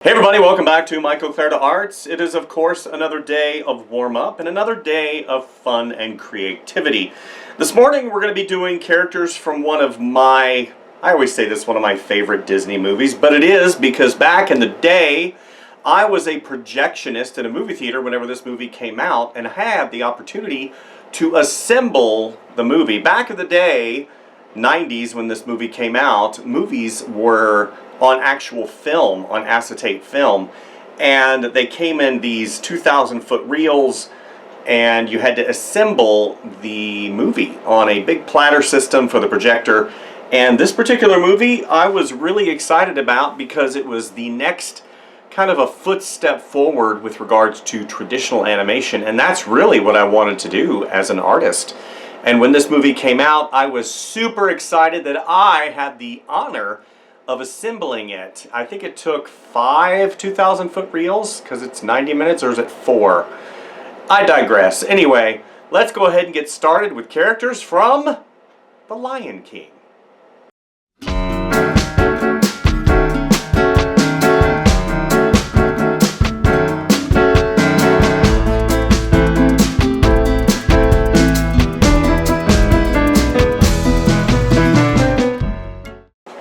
Hey everybody, welcome back to Michael Clarida Arts. It is of course another day of warm-up and another day of fun and creativity. This morning we're going to be doing characters from one of my, I always say this, one of my favorite Disney movies, but it is because back in the day I was a projectionist in a movie theater whenever this movie came out and had the opportunity to assemble the movie. Back in the day, 90s, when this movie came out, movies were on actual film, on acetate film, and they came in these 2,000-foot reels, and you had to assemble the movie on a big platter system for the projector. And this particular movie I was really excited about because it was the next kind of a footstep forward with regards to traditional animation, and that's really what I wanted to do as an artist. And when this movie came out, I was super excited that I had the honor of assembling it. I think it took 5 2,000-foot reels, because it's 90 minutes, or is it 4? I digress. Anyway, let's go ahead and get started with characters from The Lion King.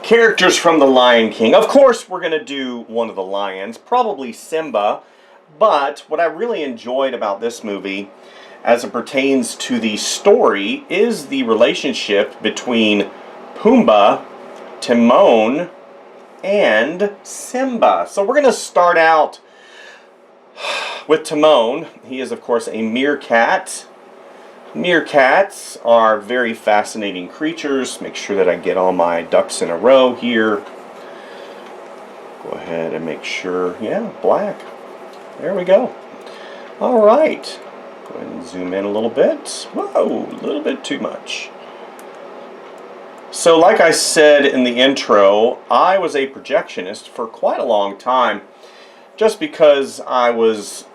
Characters from The Lion King. Of course we're going to do one of the lions, probably Simba, but what I really enjoyed about this movie as it pertains to the story is the relationship between Pumbaa, Timon, and Simba. So we're going to start out with Timon. He is of course a meerkat. Meerkats are very fascinating creatures. Make sure that I get all my ducks in a row here. Go ahead and make sure, yeah, black. There we go. All right. Go ahead and zoom in a little bit. Whoa, a little bit too much. So like I said in the intro, I was a projectionist for quite a long time just because I was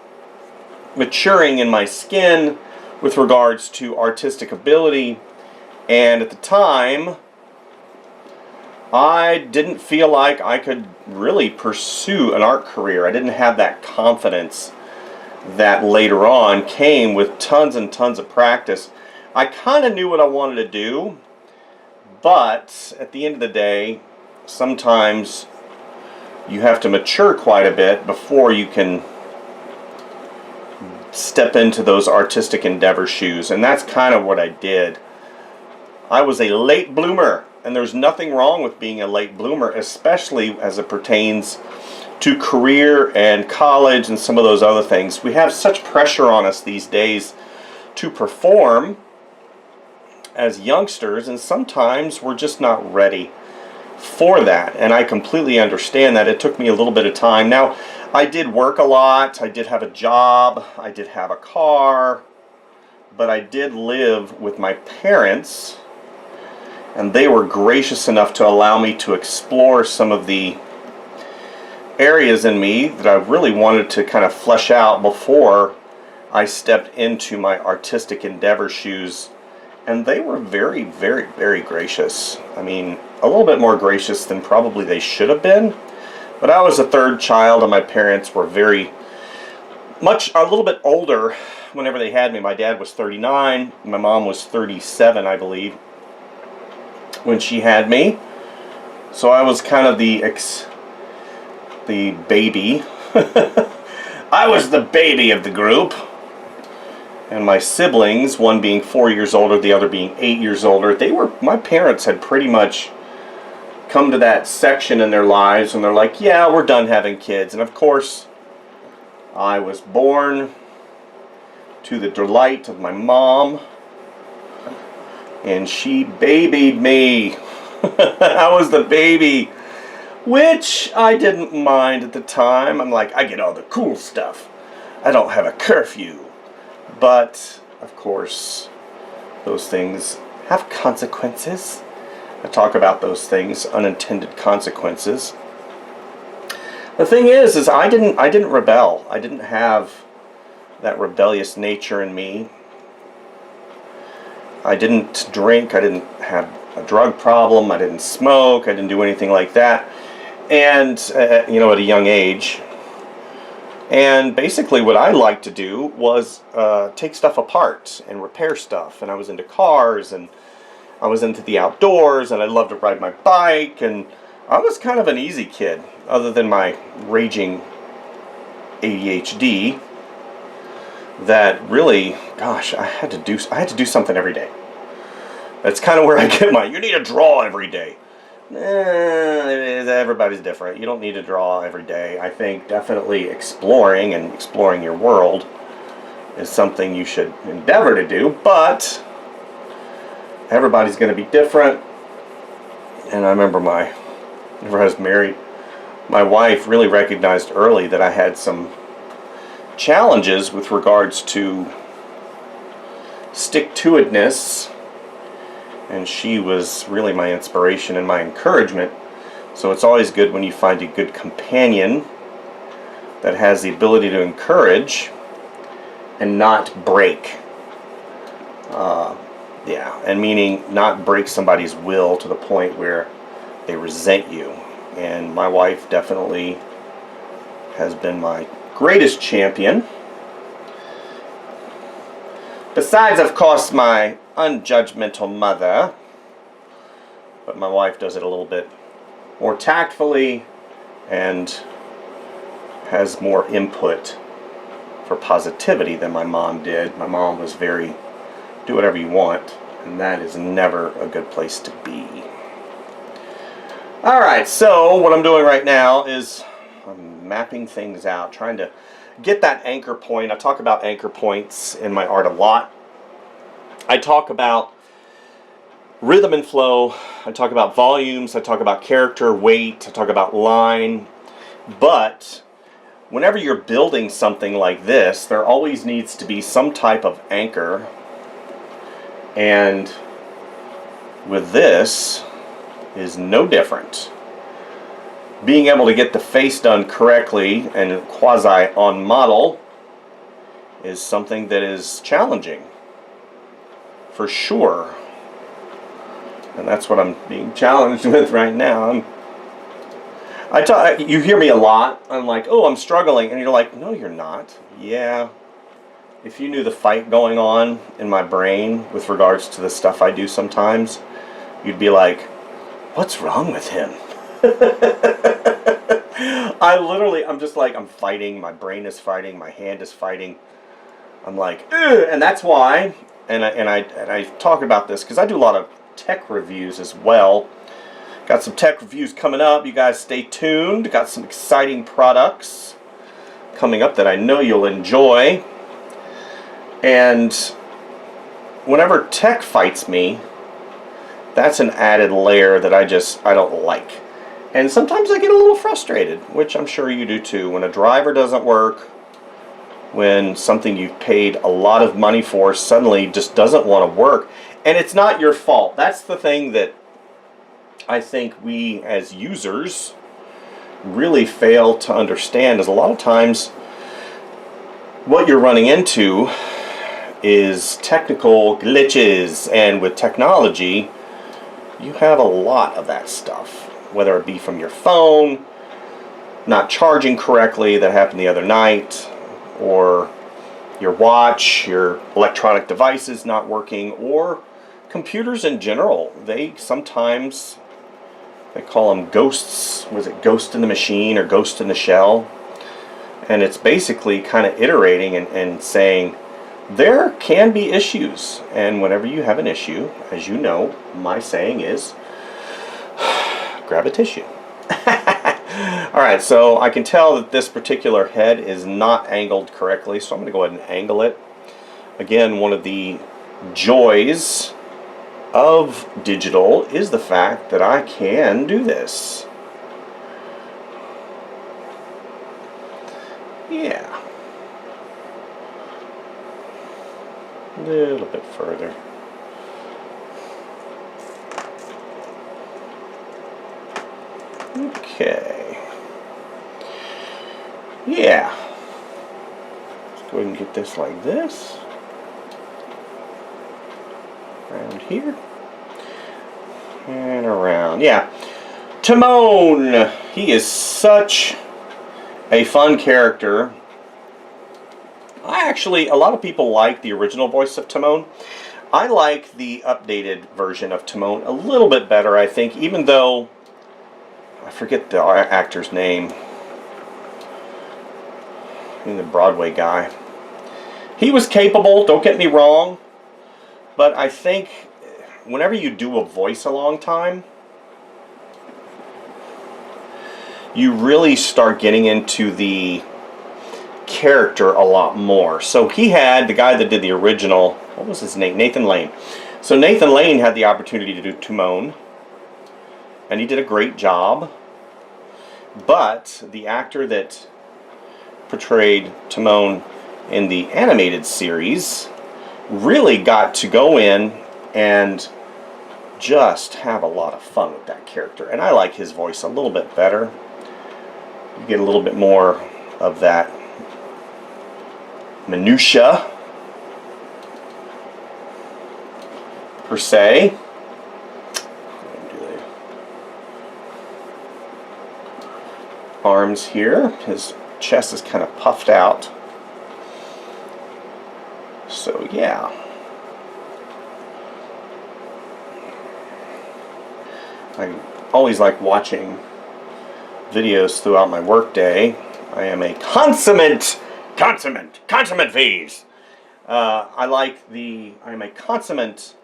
maturing in my skin with regards to artistic ability, and at the time I didn't feel like I could really pursue an art career. I didn't have that confidence that later on came with tons and tons of practice. I kind of knew what I wanted to do, but at the end of the day, sometimes you have to mature quite a bit before you can step into those artistic endeavor shoes, and that's kind of what I did. I was a late bloomer, and there's nothing wrong with being a late bloomer, especially as it pertains to career and college and some of those other things. We have such pressure on us these days to perform as youngsters, and sometimes we're just not ready for that, and I completely understand that. It took me a little bit of time. Now, I did work a lot, I did have a job, I did have a car, but I did live with my parents, and they were gracious enough to allow me to explore some of the areas in me that I really wanted to kind of flesh out before I stepped into my artistic endeavor shoes. And they were very, very, very gracious. I mean, a little bit more gracious than probably they should have been. But I was a third child, and my parents were a little bit older whenever they had me. My dad was 39, my mom was 37, I believe, when she had me. So I was kind of the baby. I was the baby of the group. And my siblings, one being 4 years older, the other being 8 years older, my parents had pretty much come to that section in their lives and they're like, yeah, we're done having kids. And of course, I was born to the delight of my mom, and she babied me. I was the baby, which I didn't mind at the time. I'm like, I get all the cool stuff. I don't have a curfew. But, of course, those things have consequences. I talk about those things, unintended consequences. The thing is I didn't rebel. I didn't have that rebellious nature in me. I didn't drink. I didn't have a drug problem. I didn't smoke. I didn't do anything like that. and you know, at a young age. And basically what I liked to do was take stuff apart and repair stuff. And I was into cars, and I was into the outdoors, and I loved to ride my bike, and I was kind of an easy kid, other than my raging ADHD. That really, gosh, I had to do something every day. That's kind of where I get my, you need to draw every day. Everybody's different. You don't need to draw every day. I think definitely exploring your world is something you should endeavor to do, but everybody's going to be different. And I remember whenever I was married, my wife really recognized early that I had some challenges with regards to stick-to-itness, and she was really my inspiration and my encouragement. So it's always good when you find a good companion that has the ability to encourage and not break. Yeah, and meaning not break somebody's will to the point where they resent you. And my wife definitely has been my greatest champion. Besides, of course, my unjudgmental mother. But my wife does it a little bit more tactfully and has more input for positivity than my mom did. My mom was very, do whatever you want, and that is never a good place to be. Alright, so what I'm doing right now is I'm mapping things out, trying to get that anchor point. I talk about anchor points in my art a lot. I talk about rhythm and flow. I talk about volumes. I talk about character, weight. I talk about line. But whenever you're building something like this, there always needs to be some type of anchor. And with this is no different. Being able to get the face done correctly and quasi on model is something that is challenging, for sure. And that's what I'm being challenged with right now. You hear me a lot. I'm like, oh, I'm struggling. And you're like, no, you're not. Yeah. If you knew the fight going on in my brain with regards to the stuff I do sometimes, you'd be like, what's wrong with him? I'm just like, I'm fighting. My brain is fighting. My hand is fighting. I'm like, ugh. And that's why, and I talk about this because I do a lot of tech reviews as well. Got some tech reviews coming up. You guys stay tuned. Got some exciting products coming up that I know you'll enjoy. And whenever tech fights me, that's an added layer that I don't like. And sometimes I get a little frustrated, which I'm sure you do too. When a driver doesn't work, when something you've paid a lot of money for suddenly just doesn't want to work. And it's not your fault. That's the thing that I think we as users really fail to understand, is a lot of times what you're running into is technical glitches. And with technology, you have a lot of that stuff. Whether it be from your phone, not charging correctly, that happened the other night, or your watch, your electronic devices not working, or computers in general. They sometimes, they call them ghosts. Was it ghost in the machine or ghost in the shell? And it's basically kind of iterating and saying there can be issues. And whenever you have an issue, as you know, my saying is, grab a tissue. Alright, so I can tell that this particular head is not angled correctly, so I'm going to go ahead and angle it. Again, one of the joys of digital is the fact that I can do this. Yeah. A little bit further. Okay. Yeah. Let's go ahead and get this like this. Around here. And around. Yeah. Timon. He is such a fun character. A lot of people like the original voice of Timon. I like the updated version of Timon a little bit better, I think, even though I forget the actor's name. The Broadway guy. He was capable, don't get me wrong, but I think whenever you do a voice a long time, you really start getting into the character a lot more. So he had, the guy that did the original, what was his name? Nathan Lane. So Nathan Lane had the opportunity to do Timon, and he did a great job. But the actor that portrayed Timon in the animated series really got to go in and just have a lot of fun with that character. And I like his voice a little bit better. You get a little bit more of that minutia, per se. Arms here. His chest is kind of puffed out. So yeah. I always like watching videos throughout my workday. I am a consummate fees. I am a consummate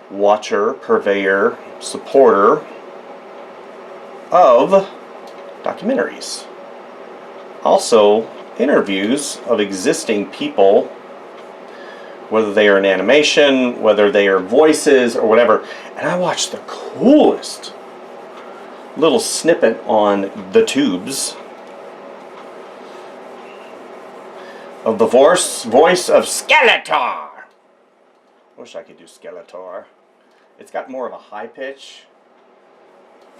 watcher, purveyor, supporter of documentaries. Also, interviews of existing people, whether they are in animation, whether they are voices, or whatever. And I watched the coolest little snippet on the tubes of the voice of Skeletor. I wish I could do Skeletor. It's got more of a high pitch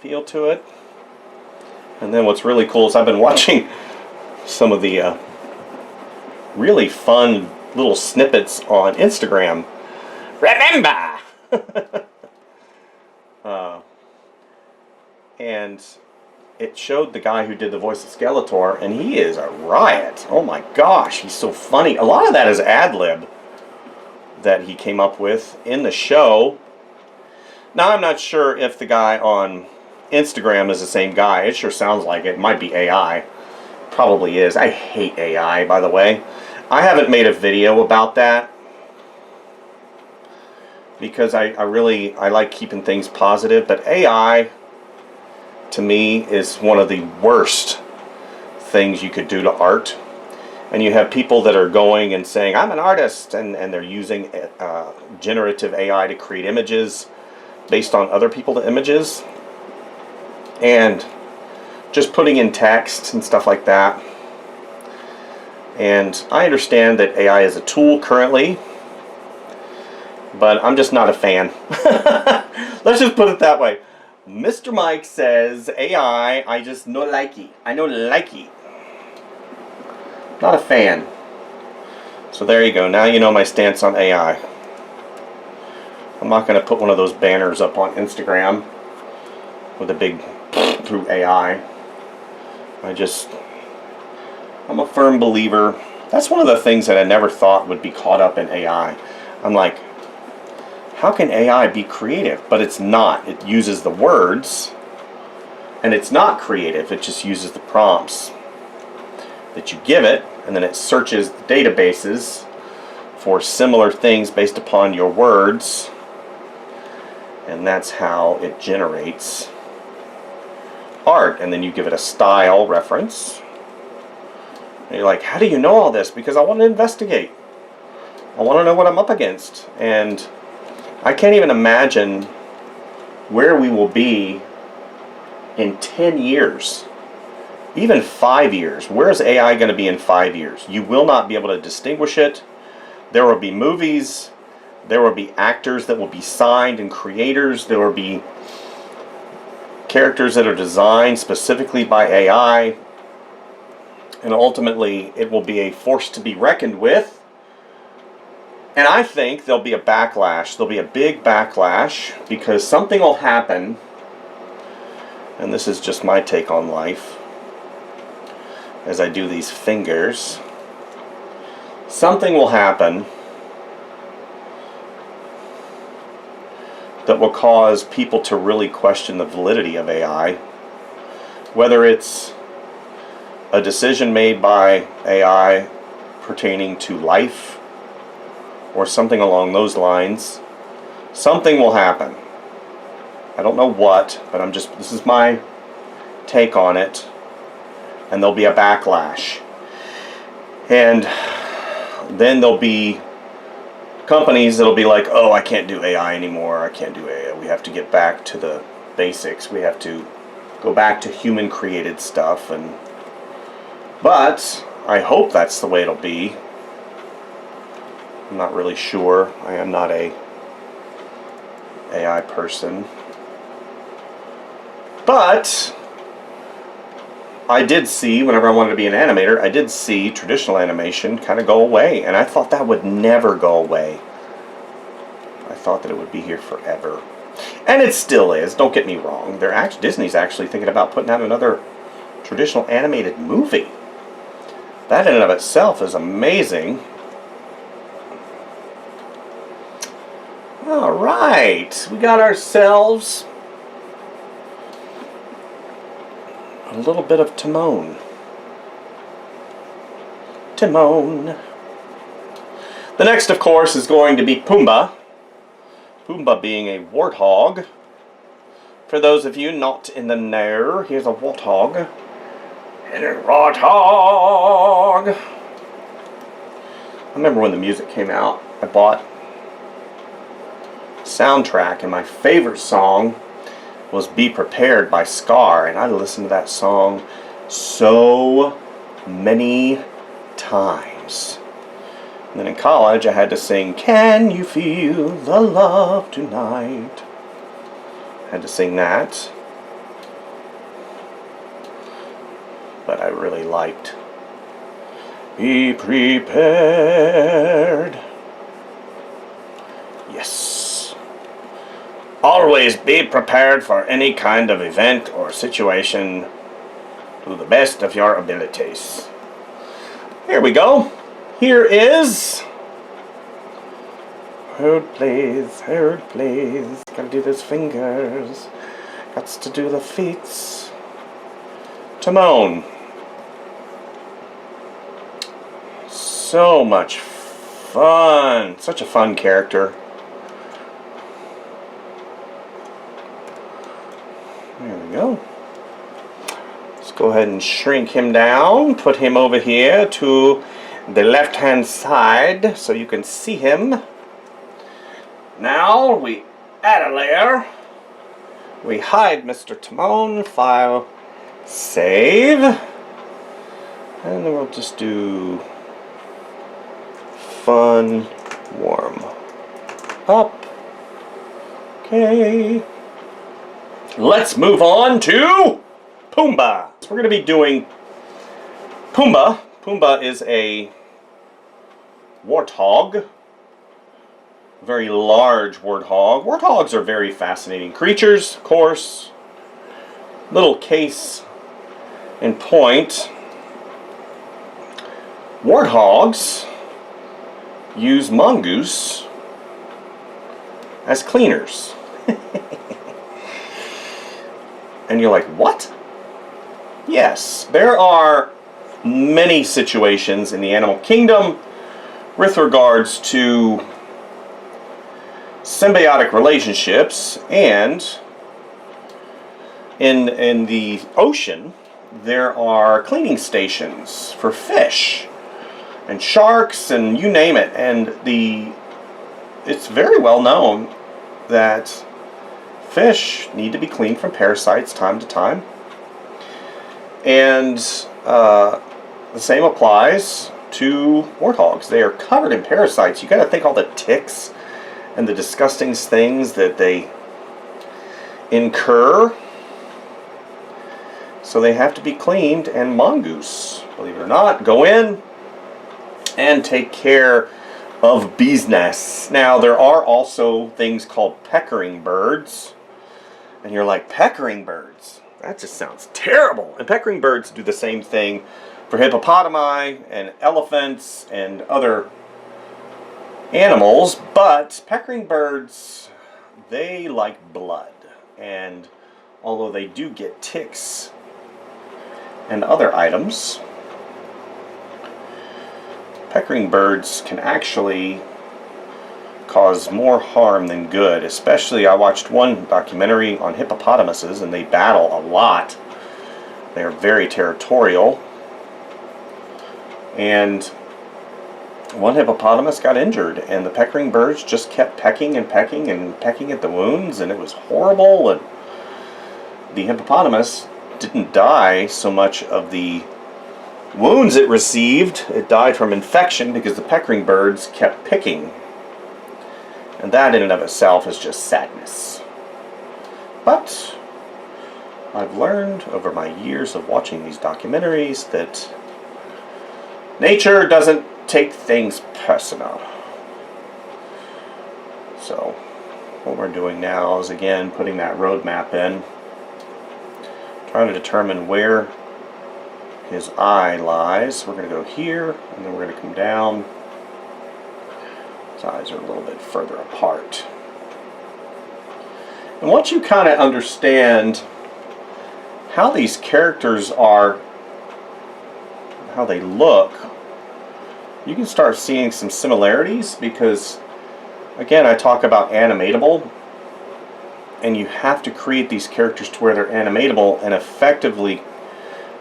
feel to it. And then what's really cool is I've been watching some of the really fun little snippets on Instagram. Remember! And it showed the guy who did the voice of Skeletor, and he is a riot. Oh my gosh, he's so funny. A lot of that is ad-lib that he came up with in the show. Now, I'm not sure if the guy on Instagram is the same guy. It sure sounds like it. It might be AI. Probably is. I hate AI, by the way. I haven't made a video about that because I like keeping things positive, but AI to me is one of the worst things you could do to art. And you have people that are going and saying, I'm an artist, and they're using generative AI to create images based on other people's images, and just putting in text and stuff like that. And I understand that AI is a tool currently, but I'm just not a fan. Let's just put it that way. Mr. Mike says, AI, I just no likey. I no likey. Not a fan. So there you go. Now you know my stance on AI. I'm not going to put one of those banners up on Instagram with a big through AI. I'm a firm believer. That's one of the things that I never thought would be caught up in AI. I'm like, how can AI be creative? But it's not. It uses the words, and it's not creative. It just uses the prompts that you give it, and then it searches the databases for similar things based upon your words, and that's how it generates art. And then you give it a style reference, and you're like, how do you know all this? Because I want to investigate. I want to know what I'm up against. And I can't even imagine where we will be in 10 years, even 5 years. Where is AI going to be in 5 years? You will not be able to distinguish it. There will be movies. There will be actors that will be signed and creators. There will be characters that are designed specifically by AI. And ultimately, it will be a force to be reckoned with. And I think there'll be a backlash. There'll be a big backlash because something will happen and this is just my take on life as I do these fingers, something will happen that will cause people to really question the validity of AI, whether it's a decision made by AI pertaining to life or something along those lines. Something will happen. I don't know what, but this is my take on it, and there'll be a backlash. And then there'll be companies that'll be like, oh, I can't do AI anymore, I can't do AI, we have to get back to the basics, we have to go back to human created stuff. But I hope that's the way it'll be. I'm not really sure. I am not a AI person. But I did see, whenever I wanted to be an animator, I did see traditional animation kind of go away, and I thought that would never go away. I thought that it would be here forever. And it still is, don't get me wrong. Disney's actually thinking about putting out another traditional animated movie. That in and of itself is amazing. Alright, we got ourselves a little bit of Timon. Timon. The next, of course, is going to be Pumbaa. Pumbaa being a warthog. For those of you not in the know, here's a warthog. And a warthog! I remember when the music came out, I bought a soundtrack, and my favorite song was Be Prepared by Scar, and I listened to that song so many times. And then in college I had to sing Can You Feel the Love Tonight? I had to sing that. But I really liked Be Prepared. Yes. Always be prepared for any kind of event or situation to the best of your abilities. Here we go. Here is Hold please, hold please. Gotta do those fingers. Got to do the feet. Timon. So much fun. Such a fun character. There we go. Let's go ahead and shrink him down. Put him over here to the left hand side so you can see him. Now we add a layer. We hide Mr. Timon. File. Save. And then we'll just do fun warm up. Okay. Let's move on to Pumbaa. So we're going to be doing Pumbaa. Pumbaa is a warthog. Very large warthog. Warthogs are very fascinating creatures, of course. Little case in point. Warthogs use mongoose as cleaners. And you're like, what? Yes, there are many situations in the animal kingdom with regards to symbiotic relationships, and in the ocean there are cleaning stations for fish and sharks and you name it, and it's very well known that fish need to be cleaned from parasites time to time, and the same applies to warthogs. They are covered in parasites. You gotta think all the ticks and the disgusting things that they incur. So they have to be cleaned, and mongoose, believe it or not, go in and take care of bees' nests. Now there are also things called peckering birds, and you're like, peckering birds? That just sounds terrible. And peckering birds do the same thing for hippopotami and elephants and other animals, but peckering birds, they like blood. And although they do get ticks and other items, peckering birds can actually cause more harm than good. Especially, I watched one documentary on hippopotamuses, and they battle a lot. They are very territorial. And one hippopotamus got injured, and the peckering birds just kept pecking and pecking and pecking at the wounds, and it was horrible. And the hippopotamus didn't die so much of the wounds it received. It died from infection because the peckering birds kept picking. And that in and of itself is just sadness. But I've learned over my years of watching these documentaries that nature doesn't take things personal. So what we're doing now is, again, putting that road map in, trying to determine where his eye lies. We're going to go here, and then we're going to come down. His eyes are a little bit further apart. And once you kind of understand how these characters are, how they look, you can start seeing some similarities, because again, I talk about animatable, and you have to create these characters to where they're animatable, and effectively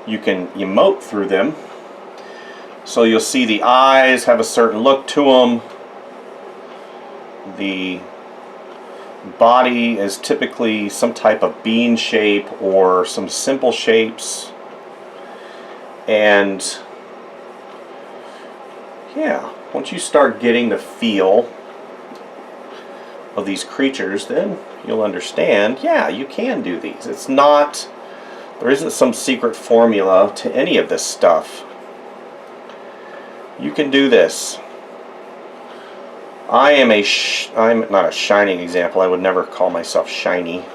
you can emote through them. So you'll see the eyes have a certain look to them. The body is typically some type of bean shape or some simple shapes. And yeah, once you start getting the feel of these creatures, then you'll understand, yeah, you can do these. It's not, there isn't some secret formula to any of this stuff. You can do this. I'm not a shining example. I would never call myself shiny.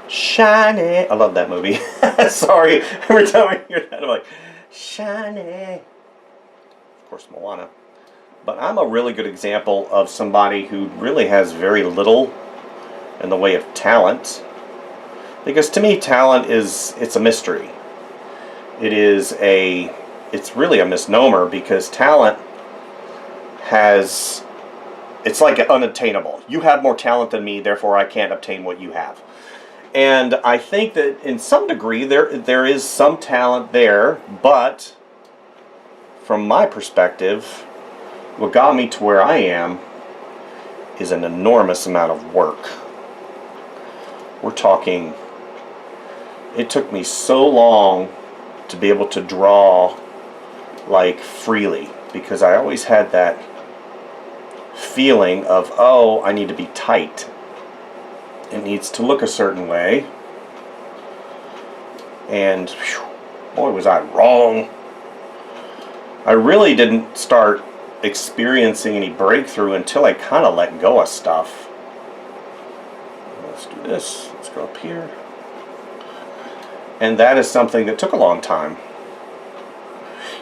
Shiny. I love that movie. Sorry, every time I hear that, I'm like, shiny. Of course, Moana. But I'm a really good example of somebody who really has very little in the way of talent. Because to me, talent it's a mystery. It's really a misnomer, because talent it's like unattainable. You have more talent than me, therefore I can't obtain what you have. And I think that in some degree there is some talent there, but from my perspective, what got me to where I am is an enormous amount of work. We're talking, it took me so long to be able to draw like freely, because I always had that feeling of, oh, I need to be tight. It needs to look a certain way. And whew, boy, was I wrong. I really didn't start experiencing any breakthrough until I kind of let go of stuff. Let's do this. Let's go up here. And that is something that took a long time.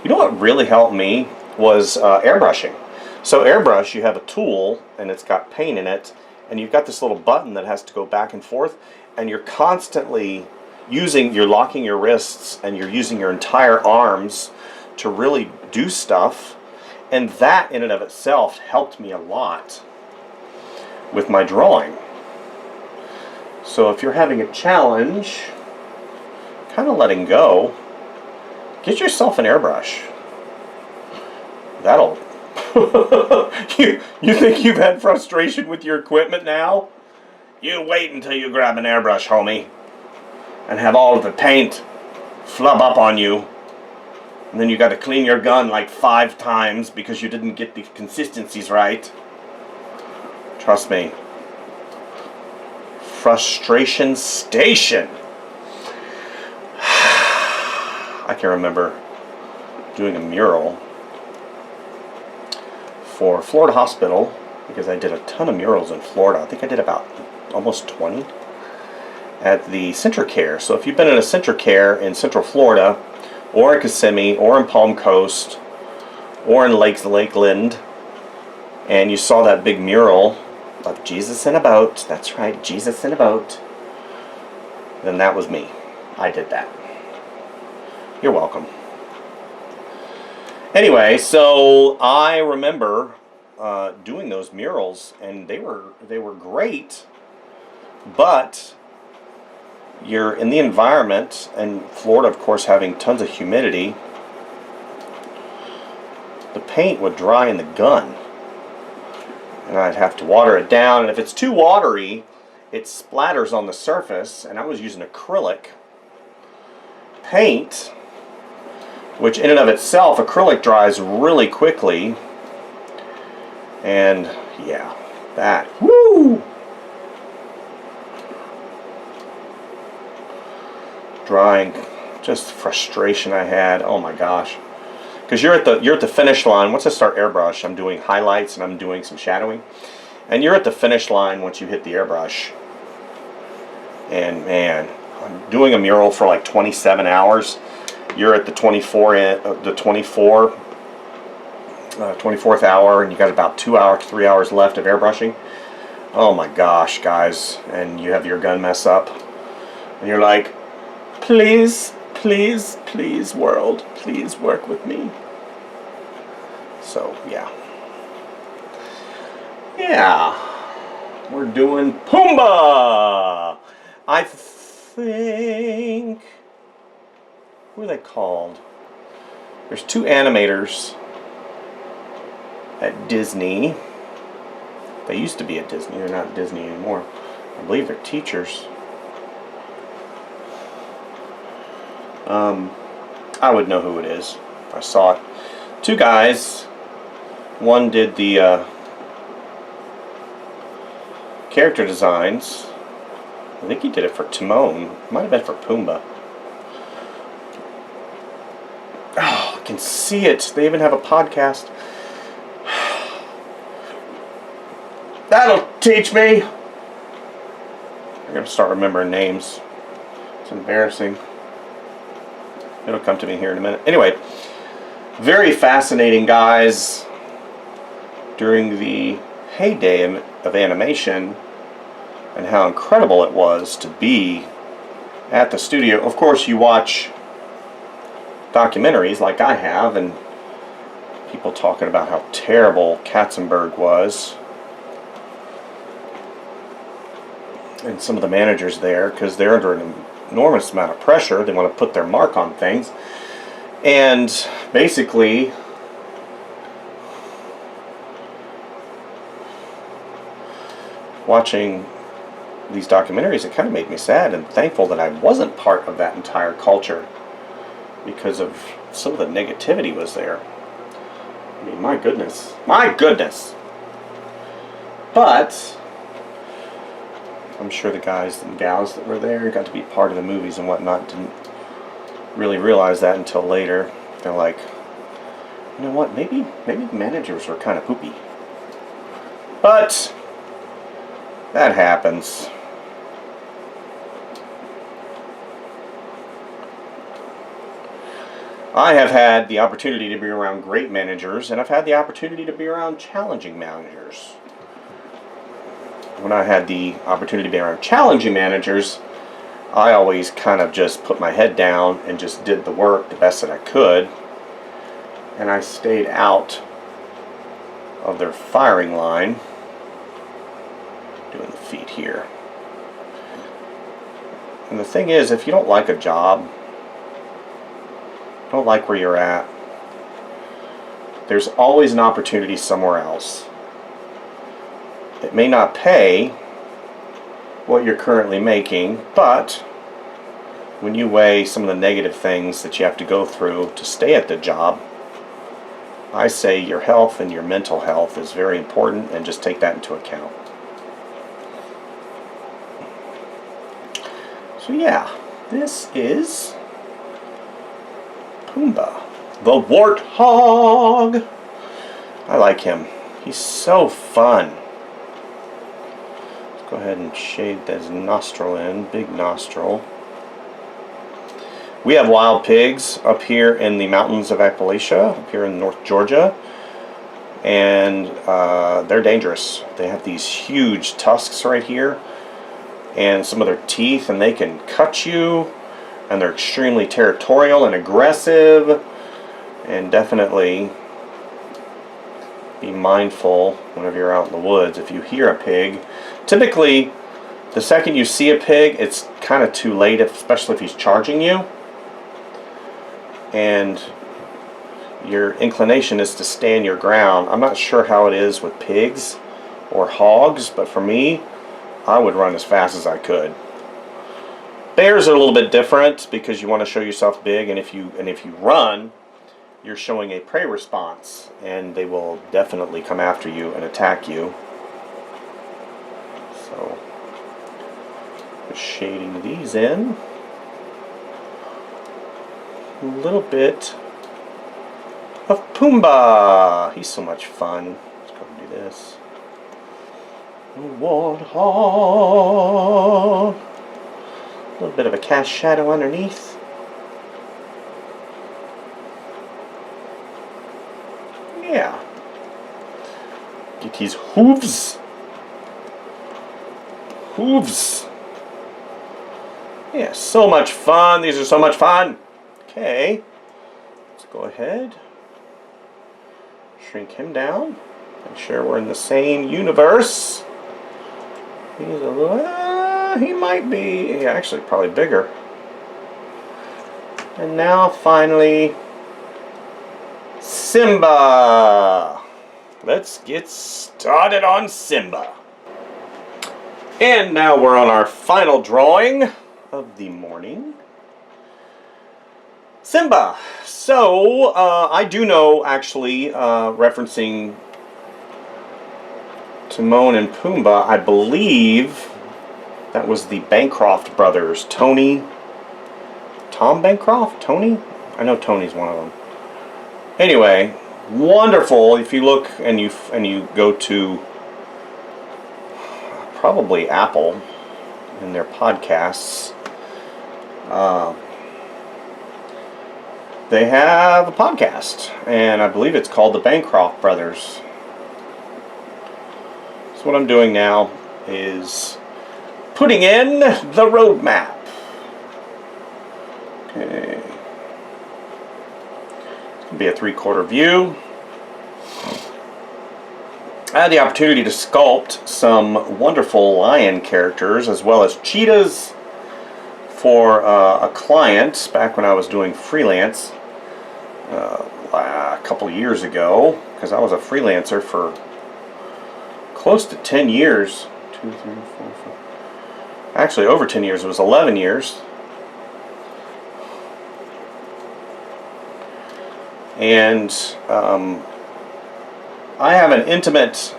You know what really helped me was airbrushing. So airbrush, you have a tool, and it's got paint in it, and you've got this little button that has to go back and forth, and you're constantly you're locking your wrists, and you're using your entire arms to really do stuff. And that in and of itself helped me a lot with my drawing. So if you're having a challenge, kind of letting go, get yourself an airbrush. That'll you think you've had frustration with your equipment now? You wait until you grab an airbrush, homie, and have all of the paint flub up on you. And then you got to clean your gun like 5 times because you didn't get the consistencies right. Trust me. Frustration station. I can remember doing a mural for Florida Hospital, because I did a ton of murals in Florida. I think I did about almost 20. at the Centricare. So if you've been in a Centricare in Central Florida, or in Kissimmee, or in Palm Coast, or in Lakeland, and you saw that big mural of Jesus in a boat, that's right, Jesus in a boat, then that was me. I did that. You're welcome. Anyway, so I remember doing those murals, and they were great, but you're in the environment, and Florida, of course, having tons of humidity, the paint would dry in the gun, and I'd have to water it down, and if it's too watery, it splatters on the surface, and I was using acrylic paint, which in and of itself, acrylic dries really quickly, and yeah, that, woo! Drying, just frustration I had. Oh my gosh, because you're at the finish line. Once I start airbrush, I'm doing highlights and I'm doing some shadowing, and you're at the finish line once you hit the airbrush. And man, I'm doing a mural for like 27 hours. You're at the 24th hour, and you got about 2 hours, 3 hours left of airbrushing. Oh my gosh, guys, and you have your gun mess up, and you're like, please, please, please, world, please work with me. So, yeah. Yeah. We're doing Pumbaa! I think... Who are they called? There's two animators at Disney. They used to be at Disney. They're not at Disney anymore. I believe they're teachers. I would know who it is if I saw it. Two guys. One did the character designs. I think he did it for Timon. Might have been for Pumbaa. Oh, I can see it. They even have a podcast. That'll teach me. I gotta start remembering names. It's embarrassing. It'll come to me here in a minute. Anyway, very fascinating, guys. During the heyday of animation, and how incredible it was to be at the studio. Of course, you watch documentaries like I have, and people talking about how terrible Katzenberg was, and some of the managers there, because they're under an enormous amount of pressure. They want to put their mark on things, and basically watching these documentaries, it kind of made me sad and thankful that I wasn't part of that entire culture, because of some of the negativity was there. I mean, my goodness, but I'm sure the guys and gals that were there got to be part of the movies and whatnot, didn't really realize that until later. They're like, you know what, maybe the managers were kind of poopy. But that happens. I have had the opportunity to be around great managers, and I've had the opportunity to be around challenging managers. When I had the opportunity to be around challenging managers, I always kind of just put my head down and just did the work the best that I could, and I stayed out of their firing line, doing the feet here. And the thing is, if you don't like a job, don't like where you're at, there's always an opportunity somewhere else. It may not pay what you're currently making, but when you weigh some of the negative things that you have to go through to stay at the job, I say your health and your mental health is very important, and just take that into account. So yeah, this is Pumbaa, the warthog. I like him. He's so fun. Go ahead and shade this nostril in, big nostril. We have wild pigs up here in the mountains of Appalachia, up here in North Georgia, and they're dangerous. They have these huge tusks right here, and some of their teeth, and they can cut you, and they're extremely territorial and aggressive, and definitely be mindful whenever you're out in the woods. If you hear a pig, typically the second you see a pig, it's kind of too late, especially if he's charging you. And your inclination is to stand your ground. I'm not sure how it is with pigs or hogs, but for me, I would run as fast as I could. Bears are a little bit different because you want to show yourself big, and if you run, you're showing a prey response, and they will definitely come after you and attack you. So, just shading these in. A little bit of Pumbaa. He's so much fun. Let's go and do this. Warthog. A little bit of a cast shadow underneath. Yeah. Get his hooves. Hooves. Yeah, so much fun. These are so much fun. Okay, let's go ahead, shrink him down, make sure we're in the same universe. He's a little, he might be, actually probably bigger. And now finally, Simba. Let's get started on Simba. And now we're on our final drawing of the morning. Simba. So, I do know, actually, referencing Timon and Pumbaa, I believe that was the Bancroft brothers. Tom Bancroft? Tony? I know Tony's one of them. Anyway, wonderful. If you look and you go to probably Apple in their podcasts, they have a podcast, and I believe it's called the Bancroft Brothers. So what I'm doing now is putting in the roadmap. Okay. It's going to be a 3/4 view. I had the opportunity to sculpt some wonderful lion characters as well as cheetahs for a client back when I was doing freelance a couple years ago, because I was a freelancer for close to 10 years. 2, 3, 4, 5. Actually, over 10 years. It was 11 years. And I have an intimate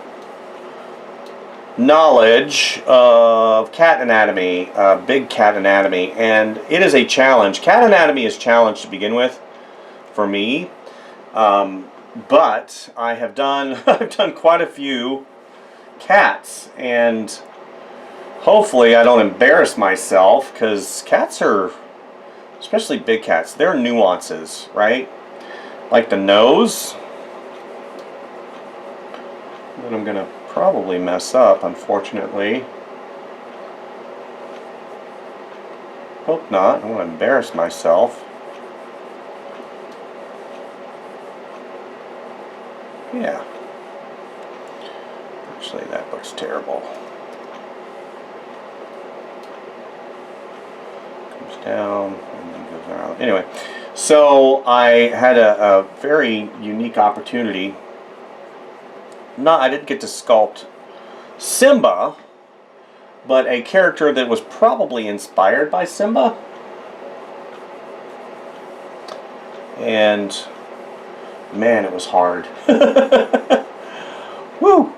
knowledge of cat anatomy, big cat anatomy, and it is a challenge. Cat anatomy is a challenge to begin with for me, but I have done I've done quite a few cats, and hopefully I don't embarrass myself, because cats are, especially big cats, there are nuances, right? Like the nose that I'm gonna probably mess up, unfortunately. Hope not. I don't want to embarrass myself. Yeah. Actually, that looks terrible. Comes down and then goes around. Anyway, so I had a very unique opportunity. I didn't get to sculpt Simba, but a character that was probably inspired by Simba. And man, it was hard. Woo!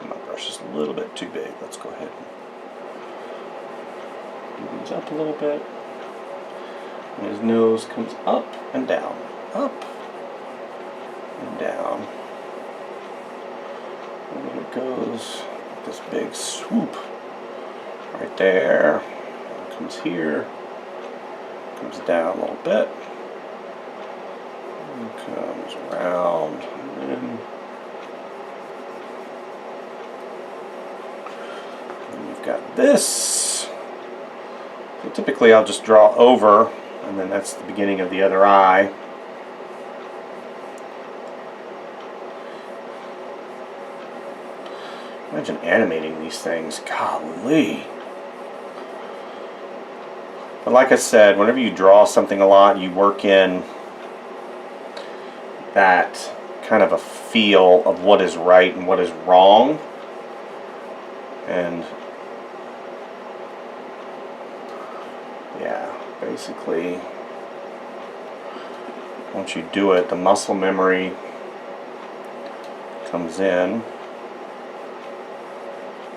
My brush is a little bit too big. Let's go ahead and move these up a little bit. And his nose comes up and down, up and down. And then it goes with this big swoop there. Comes here. Comes down a little bit. And comes around. And then we've got this. So typically I'll just draw over, and then that's the beginning of the other eye. Imagine animating these things. Golly. But like I said, whenever you draw something a lot, you work in that kind of a feel of what is right and what is wrong. And yeah, basically, once you do it, the muscle memory comes in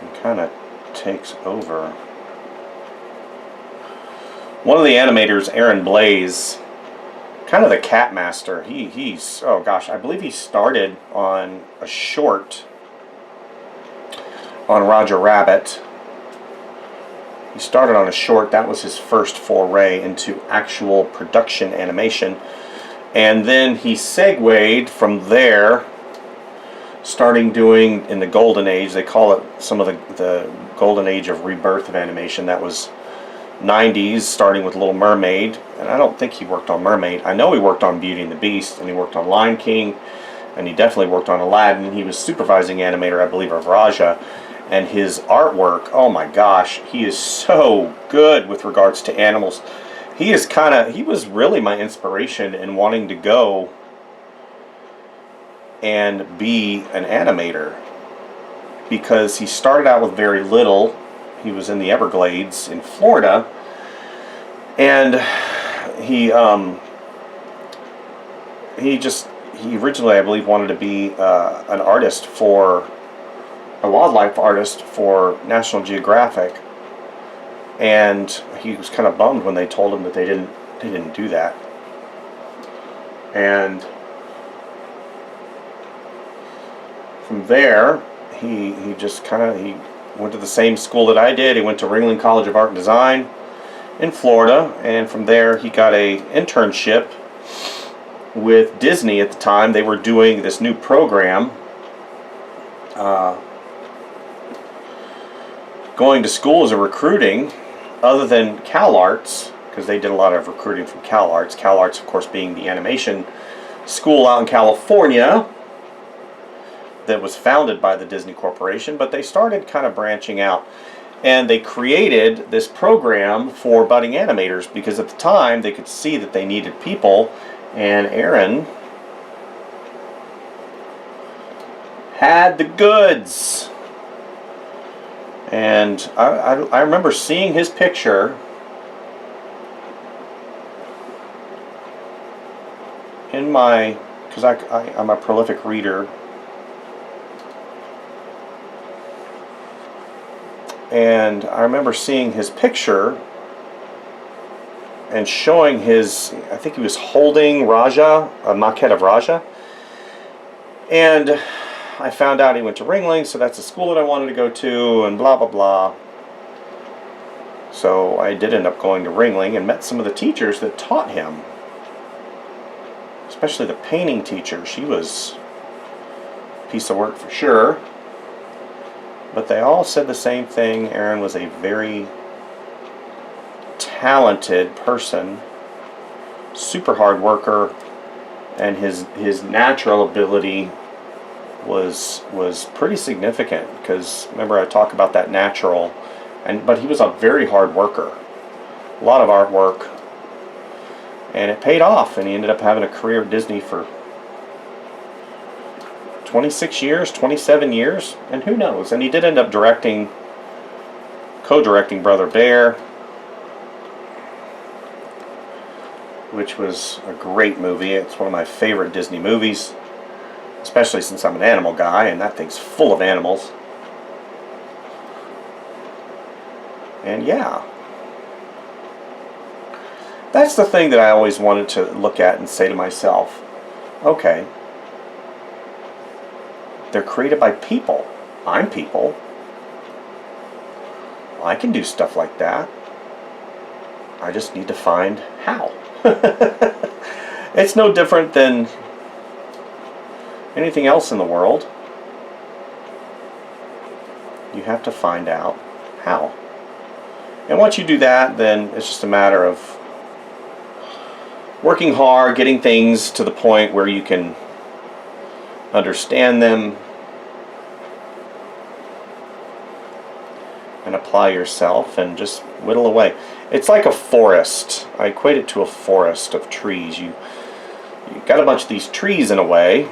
and kind of takes over. One of the animators, Aaron Blaze, kind of the cat master. He's, oh gosh, I believe he started on a short on Roger Rabbit. He started on a short. That was his first foray into actual production animation. And then he segued from there, starting doing in the golden age. They call it some of the golden age of rebirth of animation. That was 90s, starting with Little Mermaid. And I don't think he worked on Mermaid. I know he worked on Beauty and the Beast, and he worked on Lion King, and he definitely worked on Aladdin. He was supervising animator, I believe, of Raja. And his artwork, oh my gosh, he is so good with regards to animals. He was really my inspiration in wanting to go and be an animator, because he started out with very little. He was in the Everglades in Florida, and he originally, I believe, wanted to be an artist a wildlife artist for National Geographic, and he was kind of bummed when they told him that they didn't do that. And from there, he went to the same school that I did. He went to Ringling College of Art and Design in Florida, and from there he got an internship with Disney at the time. They were doing this new program, going to school as a recruiting, other than CalArts, because they did a lot of recruiting from CalArts. CalArts, of course, being the animation school out in California that was founded by the Disney Corporation, but they started kind of branching out, and they created this program for budding animators, because at the time they could see that they needed people, and Aaron had the goods. And I remember seeing his picture in my, because I'm a prolific reader, and I remember seeing his picture and showing his, I think he was holding Raja, a maquette of Raja, and I found out he went to Ringling, so that's the school that I wanted to go to, and blah, blah, blah. So I did end up going to Ringling and met some of the teachers that taught him. Especially the painting teacher. She was a piece of work for sure. But they all said the same thing. Aaron was a very talented person, super hard worker, and his natural ability was pretty significant, because remember I talk about that natural, but he was a very hard worker, a lot of artwork, and it paid off, and he ended up having a career at Disney for 26 years, 27 years, and who knows, and he did end up co-directing Brother Bear, which was a great movie. It's one of my favorite Disney movies, especially since I'm an animal guy, and that thing's full of animals. And yeah, that's the thing that I always wanted to look at and say to myself, okay, they're created by people. I'm people. I can do stuff like that. I just need to find how. It's no different than anything else in the world. You have to find out how. And once you do that, then it's just a matter of working hard, getting things to the point where you can understand them and apply yourself and just whittle away. It's like a forest. I equate it to a forest of trees. You got a bunch of these trees in the way,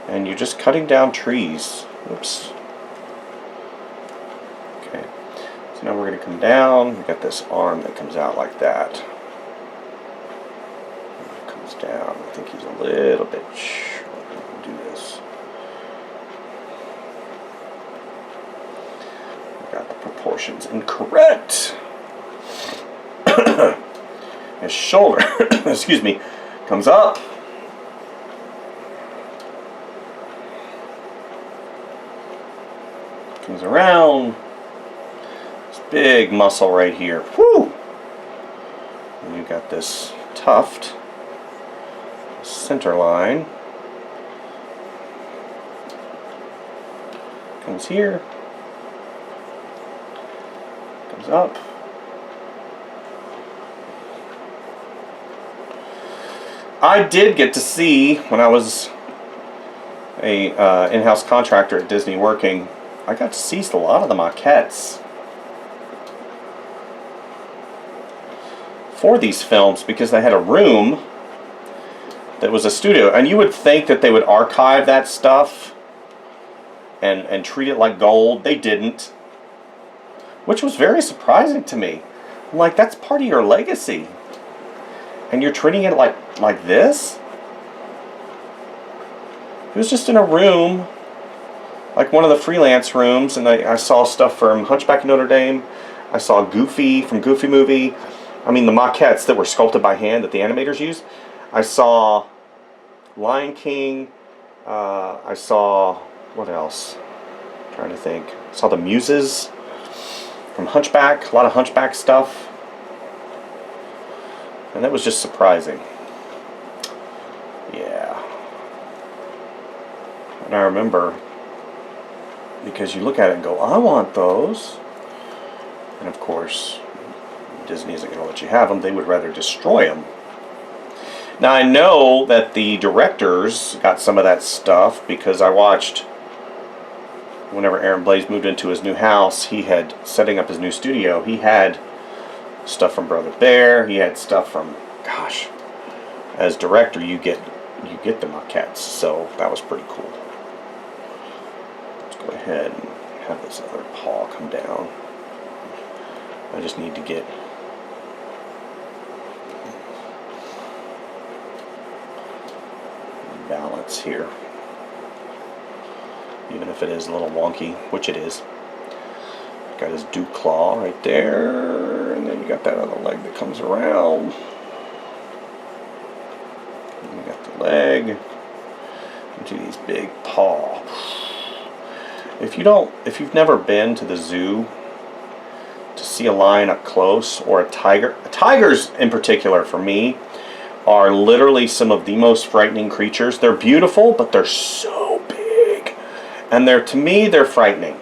and you're just cutting down trees. Oops. Okay. So now we're going to come down. We've got this arm that comes out like that. It comes down. I think he's a little bit short. Do this. Got the proportions incorrect. His shoulder, excuse me, comes up. Comes around. This big muscle right here. Whoo! And you've got this tuft, center line. Comes here. Comes up. I did get to see, when I was a in-house contractor at Disney working, I got to see a lot of the maquettes for these films because they had a room that was a studio. And you would think that they would archive that stuff and treat it like gold. They didn't. Which was very surprising to me. I'm like, that's part of your legacy. And you're treating it like this? It was just in a room, like one of the freelance rooms, and I saw stuff from Hunchback of Notre Dame. I saw Goofy from Goofy Movie. I mean, the maquettes that were sculpted by hand that the animators used. I saw Lion King. I saw, what else? I'm trying to think. I saw the Muses from Hunchback. A lot of Hunchback stuff. And that was just surprising. Yeah. And I remember, because you look at it and go, I want those. And of course, Disney isn't going to let you have them. They would rather destroy them. Now I know that the directors got some of that stuff because I watched, whenever Aaron Blaise moved into his new house, he had, setting up his new studio, he had stuff from Brother Bear. He had stuff from, gosh, as director you get the maquettes, so that was pretty cool. Let's go ahead and have this other paw come down. I just need to get balance here, even if it is a little wonky, which it is. Got his dew claw right there, and then you got that other leg that comes around. And you got the leg into these big paw. If you've never been to the zoo to see a lion up close, or a tiger, tigers in particular for me are literally some of the most frightening creatures. They're beautiful, but they're so big, and to me they're frightening.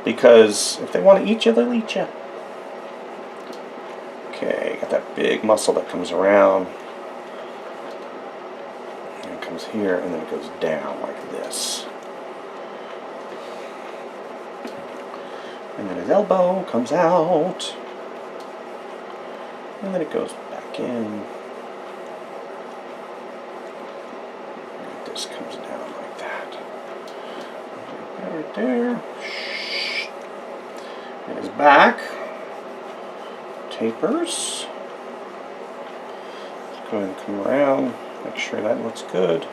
Because if they want to eat you, they'll eat you. Okay, got that big muscle that comes around. And it comes here, and then it goes down like this. And then his elbow comes out. And then it goes back in. And this comes down like that. Right there. And his back tapers. Let's go ahead and come around, make sure that looks good.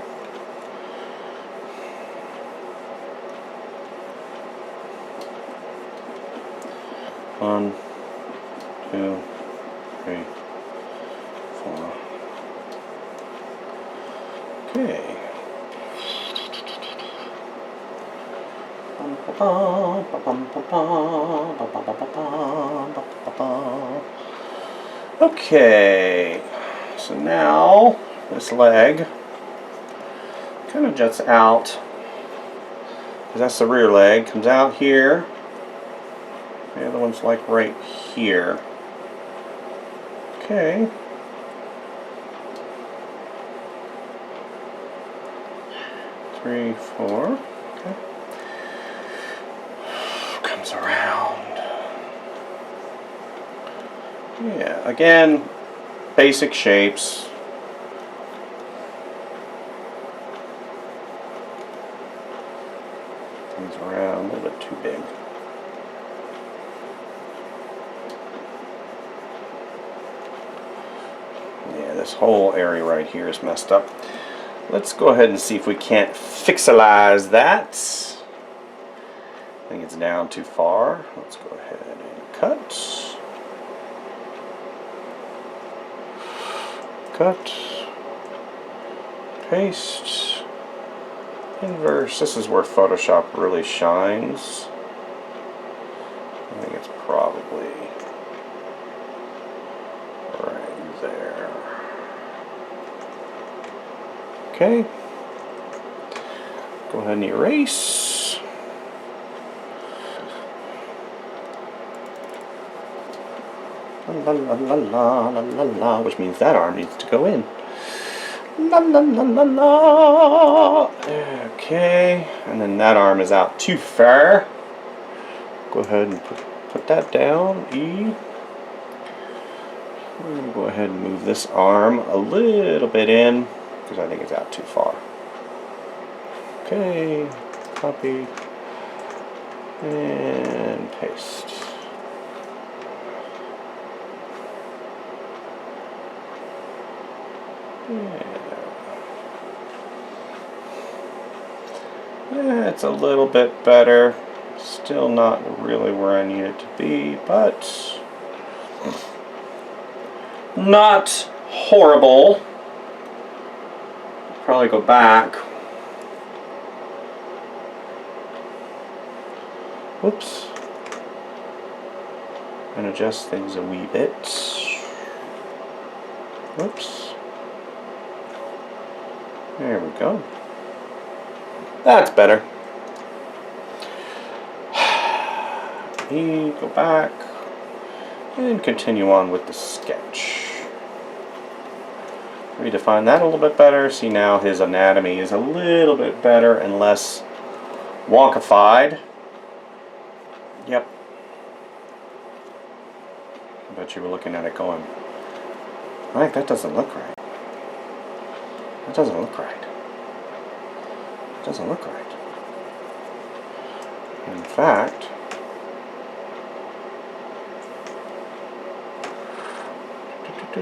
One, two, three, four. Okay. Okay, so now this leg kind of juts out, because that's the rear leg, comes out here. The other one's like right here. Okay. Three, four. Okay. Comes around. Yeah, again, basic shapes. Comes around a little bit too big. Yeah, this whole area right here is messed up. Let's go ahead and see if we can't fixalize that. I think it's down too far. Let's go ahead and cut. Cut. Paste. Inverse. This is where Photoshop really shines. I think it's probably right there. Okay. Go ahead and erase. La la la la la la la, which means that arm needs to go in. La la la la la. Okay, and then that arm is out too far. Go ahead and put that down. E. We're going to go ahead and move this arm a little bit in, because I think it's out too far. Okay, copy and paste. Yeah, it's a little bit better. Still not really where I need it to be, but not horrible. Probably go back. Whoops. And adjust things a wee bit. Whoops. There we go. That's better. Go back and continue on with the sketch. Redefine that a little bit better. See, now his anatomy is a little bit better and less wonkified. Yep. I bet you were looking at it going, Mike, that doesn't look right. That doesn't look right. It doesn't look right. In fact, I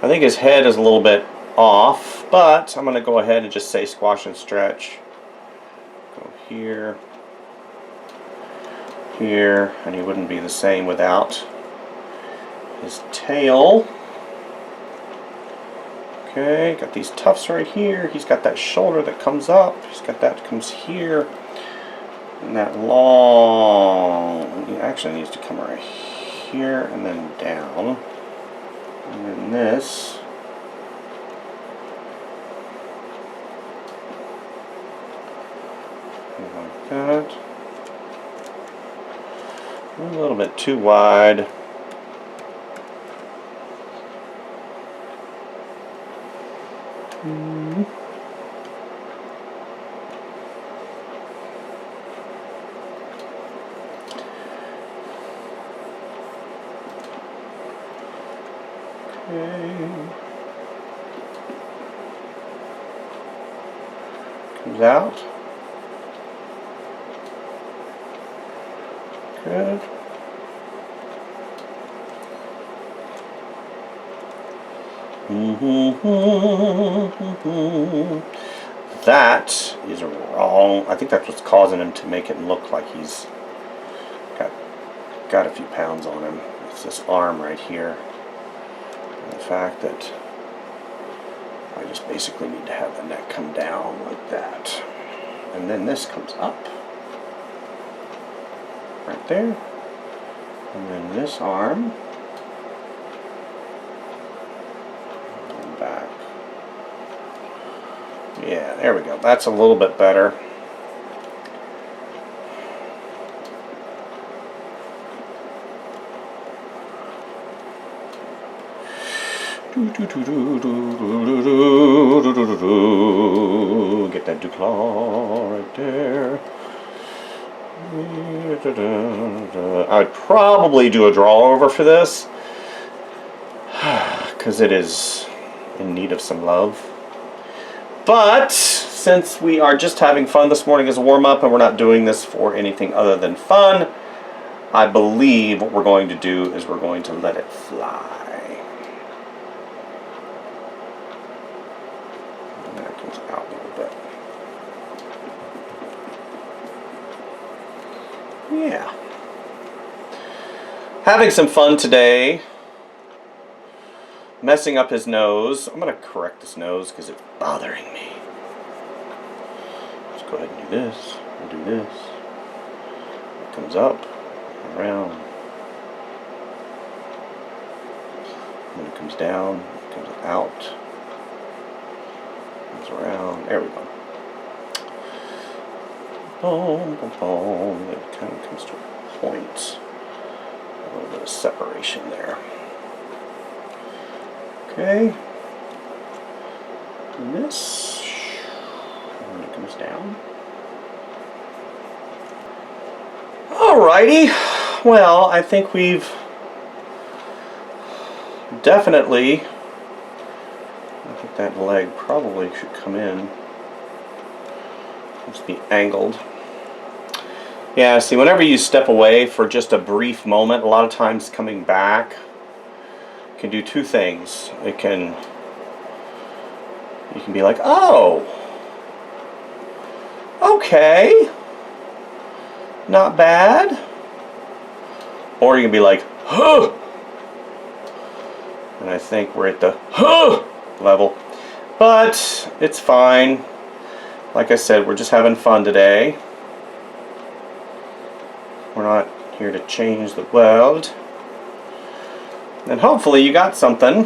think his head is a little bit off, but I'm going to go ahead and just say squash and stretch. Go here, here, and he wouldn't be the same without his tail. Okay, got these tufts right here. He's got that shoulder that comes up. He's got that comes here. And that long, he actually needs to come right here and then down. And then this. Like that. A little bit too wide. Comes out. Good. That is wrong. I think that's what's causing him to make it look like he's got a few pounds on him. It's this arm right here. And the fact that I just basically need to have the neck come down like that. And then this comes up. Right there. And then this arm. And back. Yeah, there we go. That's a little bit better. Get that Duclaw right there. I'd probably do a draw over for this because it is in need of some love. But since we are just having fun this morning as a warm-up and we're not doing this for anything other than fun, I believe what we're going to do is we're going to let it fly. And that comes out a little bit. Yeah. Having some fun today. Messing up his nose. I'm going to correct this nose because it's bothering me. Let's go ahead and do this. We'll do this. It comes up, around. When it comes down, it comes out. Comes around. There we go. Boom, boom, boom. It kind of comes to a point. A little bit of separation there. Okay. And this. And it comes down. Alrighty. Well, I think we've definitely. I think that leg probably should come in. Let's be angled. Yeah, see, whenever you step away for just a brief moment, a lot of times coming back can do two things. You can be like, oh, okay, not bad. Or you can be like, huh. And I think we're at the huh level. But it's fine. Like I said, we're just having fun today. We're not here to change the world. And hopefully you got something.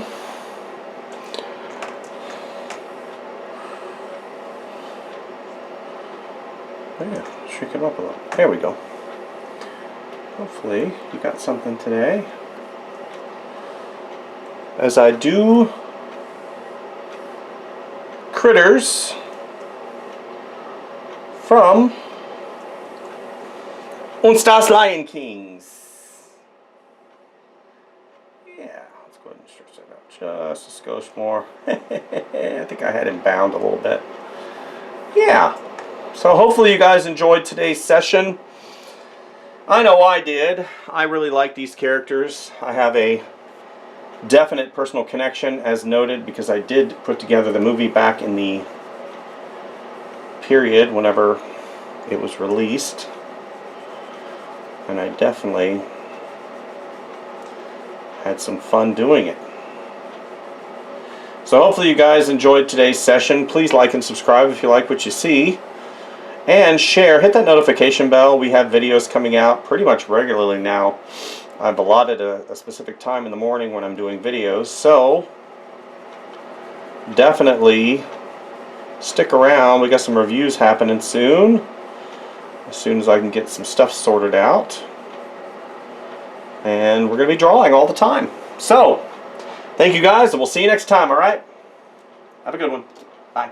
Yeah, shrink it up a little. There we go. Hopefully you got something today. As I do critters from Uns das Lion Kings. Yeah, let's go ahead and stretch that out just a skosh more. I think I had him bound a little bit. Yeah, so hopefully you guys enjoyed today's session. I know I did. I really like these characters. I have a definite personal connection, as noted, because I did put together the movie back in the period whenever it was released. And I definitely had some fun doing it. So hopefully you guys enjoyed today's session. Please like and subscribe if you like what you see. And share. Hit that notification bell. We have videos coming out pretty much regularly now. I've allotted a specific time in the morning when I'm doing videos. So definitely stick around. We got some reviews happening soon. As soon as I can get some stuff sorted out. And we're going to be drawing all the time. So, thank you guys, and we'll see you next time, alright? Have a good one. Bye.